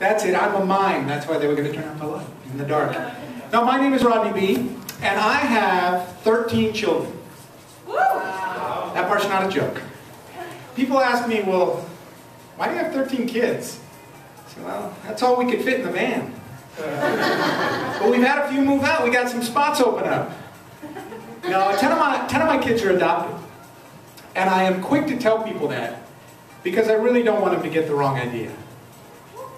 That's it, I'm a mime. That's why they were going to turn out the light in the dark. Now, my name is Rodney B, and I have 13 children. That part's not a joke. People ask me, well, why do you have 13 kids? I say, well, that's all we could fit in the van. But we've had a few move out. We got some spots open up. No, 10 of my kids are adopted. And I am quick to tell people that because I really don't want them to get the wrong idea.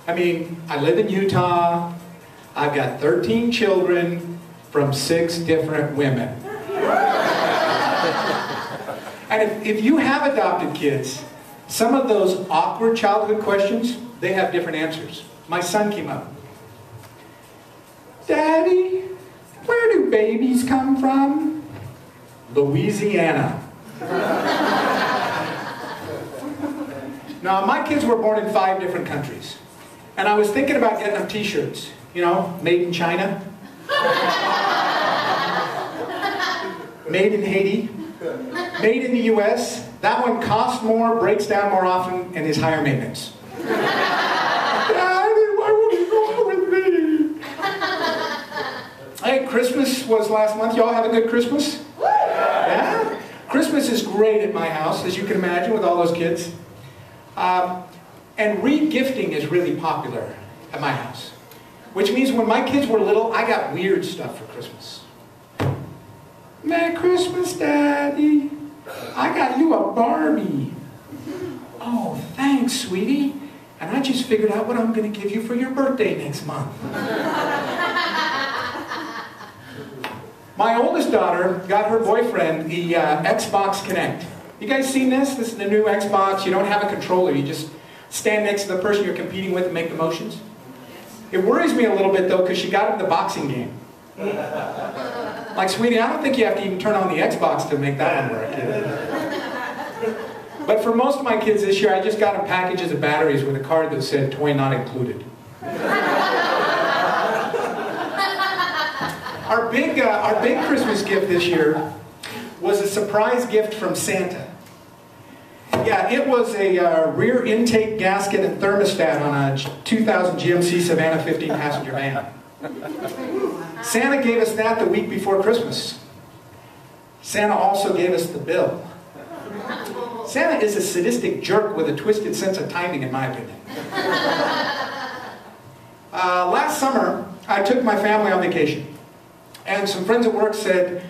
I mean, I live in Utah. I've got 13 children from 6 different women. And if you have adopted kids, some of those awkward childhood questions, they have different answers. My son came up. Daddy, where do babies come from? Louisiana. Now, my kids were born in 5 different countries. And I was thinking about getting them t-shirts. You know, made in China. Made in Haiti. Made in the US. That one costs more, breaks down more often, and is higher maintenance. Daddy, why won't you go out with me? Hey, Christmas was last month. Y'all have a good Christmas? Yeah? Christmas is great at my house, as you can imagine, with all those kids. And re-gifting is really popular at my house. Which means when my kids were little, I got weird stuff for Christmas. Merry Christmas, Daddy. I got you a Barbie. Oh, thanks, sweetie. And I just figured out what I'm going to give you for your birthday next month. My oldest daughter got her boyfriend the Xbox Kinect. You guys seen this? This is the new Xbox. You don't have a controller. You just stand next to the person you're competing with and make the motions. It worries me a little bit, though, because she got into the boxing game. Like, sweetie, I don't think you have to even turn on the Xbox to make that one work. But for most of my kids this year, I just got them packages of batteries with a card that said, toy not included. Our big Christmas gift this year was a surprise gift from Santa. Yeah, it was a rear intake gasket and thermostat on a 2000 GMC Savannah 15-passenger van. Santa gave us that the week before Christmas. Santa also gave us the bill. Santa is a sadistic jerk with a twisted sense of timing, in my opinion. Last summer, I took my family on vacation. And some friends at work said,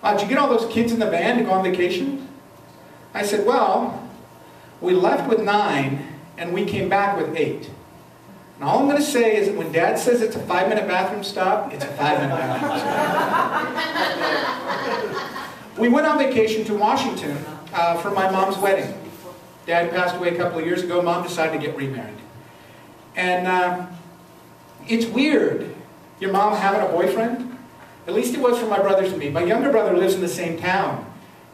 did you get all those kids in the van to go on vacation? I said, well, we left with 9 and we came back with 8. And all I'm going to say is that when Dad says it's a 5-minute bathroom stop, it's a 5-minute bathroom stop. We went on vacation to Washington for my mom's wedding. Dad passed away a couple of years ago. Mom decided to get remarried. And it's weird, your mom having a boyfriend. At least it was for my brothers and me. My younger brother lives in the same town.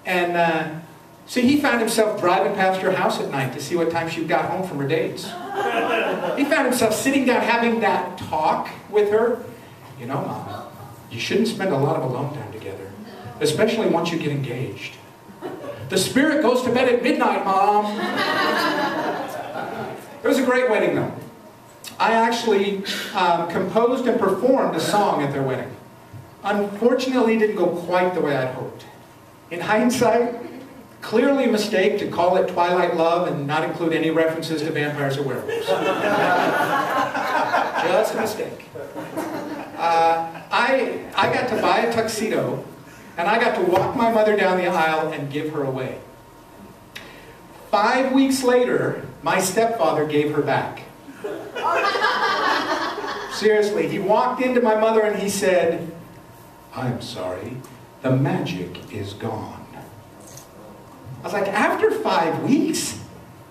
And see, he found himself driving past her house at night to see what time she got home from her dates. He found himself sitting down having that talk with her. You know, Mom, you shouldn't spend a lot of alone time together, especially once you get engaged. The spirit goes to bed at midnight, Mom. It was a great wedding, though. I actually composed and performed a song at their wedding. Unfortunately, it didn't go quite the way I'd hoped. In hindsight, clearly a mistake to call it Twilight Love and not include any references to vampires or werewolves. Just a mistake. I got to buy a tuxedo, and I got to walk my mother down the aisle and give her away. 5 weeks later, my stepfather gave her back. Seriously, he walked into my mother and he said, "I'm sorry, the magic is gone." I was like, after 5 weeks?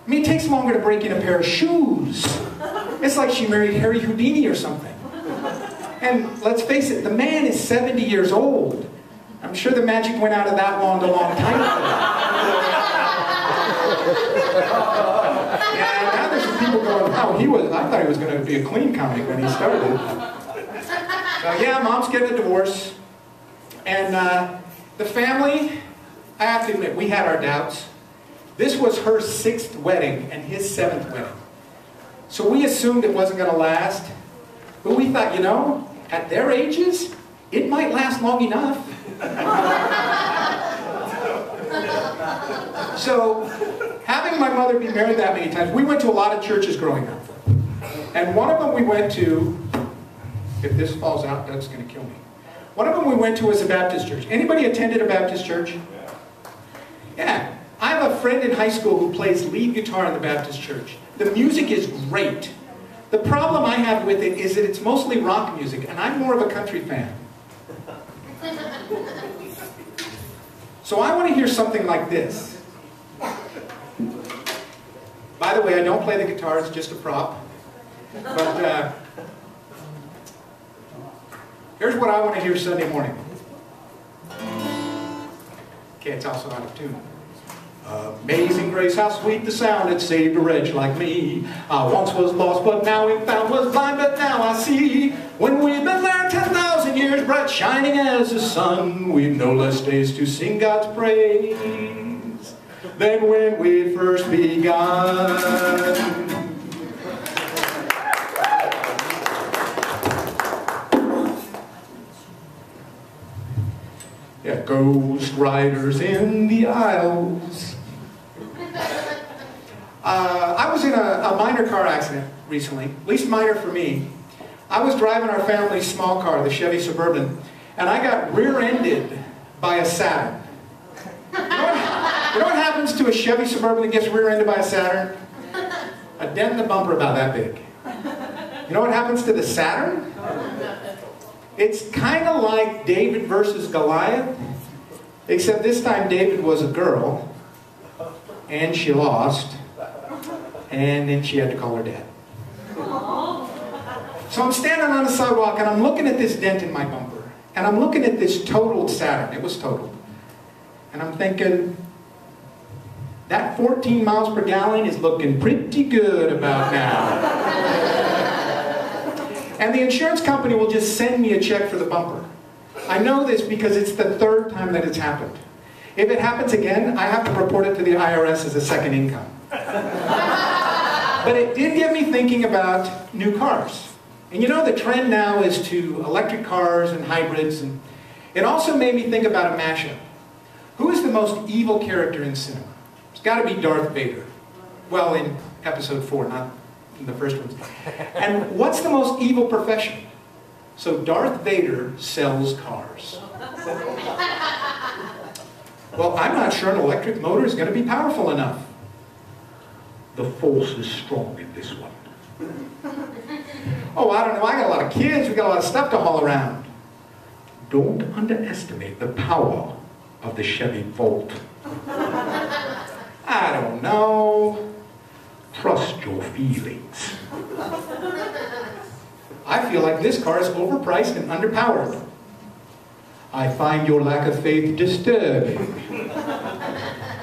I mean, it takes longer to break in a pair of shoes. It's like she married Harry Houdini or something. And let's face it, the man is 70 years old. I'm sure the magic went out of that wand a long time ago. Yeah, now there's some people going, wow, I thought he was going to be a clean comic when he started. So yeah, Mom's getting a divorce. And the family, I have to admit, we had our doubts. This was her 6th wedding and his 7th wedding. So we assumed it wasn't going to last. But we thought, you know, at their ages, it might last long enough. So, having my mother be married that many times, we went to a lot of churches growing up. And one of them we went to, if this falls out, that's going to kill me. One of them we went to was a Baptist church. Anybody attended a Baptist church? Yeah. I have a friend in high school who plays lead guitar in the Baptist church. The music is great. The problem I have with it is that it's mostly rock music, and I'm more of a country fan. So I want to hear something like this. By the way, I don't play the guitar, it's just a prop. But here's what I want to hear Sunday morning. Okay, it's also out of tune. Amazing grace, how sweet the sound, it saved a wretch like me. I once was lost, but now I'm found, was blind, but now I see. When we've been there 10,000 years, bright shining as the sun, we've no less days to sing God's praise than when we first begun. Yeah, ghost riders in the aisles. I was in a minor car accident recently, at least minor for me. I was driving our family's small car, the Chevy Suburban, and I got rear-ended by a Saturn. You know what happens to a Chevy Suburban that gets rear-ended by a Saturn? A dent in the bumper about that big. You know what happens to the Saturn? It's kind of like David versus Goliath, except this time David was a girl, and she lost, and then she had to call her dad. So I'm standing on the sidewalk, and I'm looking at this dent in my bumper, and I'm looking at this totaled Saturn. It was totaled. And I'm thinking, that 14 miles per gallon is looking pretty good about now. And the insurance company will just send me a check for the bumper. I know this because it's the third time that it's happened. If it happens again, I have to report it to the IRS as a second income. But it did get me thinking about new cars. And you know, the trend now is to electric cars and hybrids. And it also made me think about a mashup. Who is the most evil character in cinema? It's got to be Darth Vader. Well, in episode 4, not in the first ones. And what's the most evil profession? So Darth Vader sells cars. Well, I'm not sure an electric motor is going to be powerful enough. The force is strong in this one. Oh, I don't know, I got a lot of kids, we got a lot of stuff to haul around. Don't underestimate the power of the Chevy Volt. I don't know. Trust your feelings. I feel like this car is overpriced and underpowered. I find your lack of faith disturbing.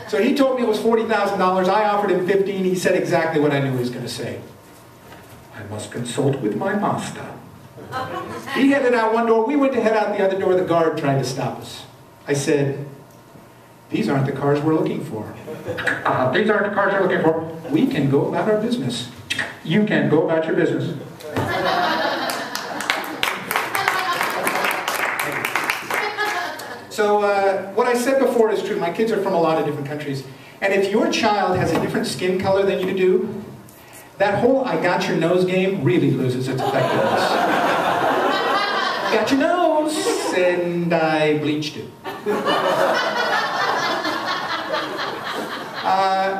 So he told me it was $40,000. I offered him $15,000. He said exactly what I knew he was going to say. I must consult with my master. He headed out one door. We went to head out the other door. The guard tried to stop us. I said, these aren't the cars we're looking for. These aren't the cars we're looking for. We can go about our business. You can go about your business. So what I said before is true. My kids are from a lot of different countries. And if your child has a different skin color than you do, that whole I got your nose game really loses its effectiveness. Got your nose, and I bleached it.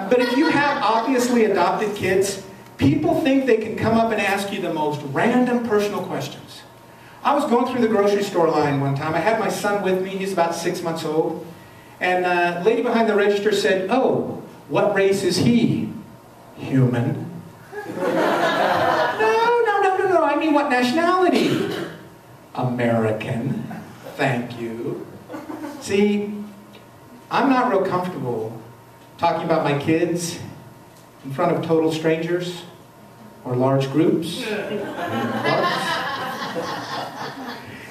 But if you have obviously adopted kids, people think they can come up and ask you the most random personal questions. I was going through the grocery store line one time. I had my son with me. He's about 6 months old. And a lady behind the register said, oh, what race is he? Human. No. I mean, what nationality? American. Thank you. See, I'm not real comfortable talking about my kids in front of total strangers or large groups.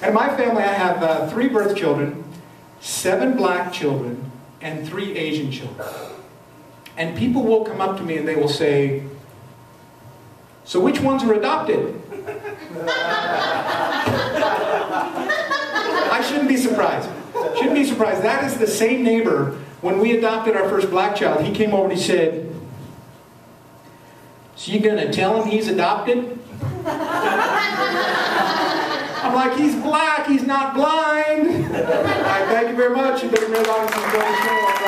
And in my family, I have 3 birth children, 7 black children, and 3 Asian children. And people will come up to me and they will say, So which ones were adopted? I shouldn't be surprised. Shouldn't be surprised. That is the same neighbor. When we adopted our first black child, he came over and he said, "So you gonna tell him he's adopted?" I'm like, "He's black, he's not blind." All right, thank you very much. You better know about it.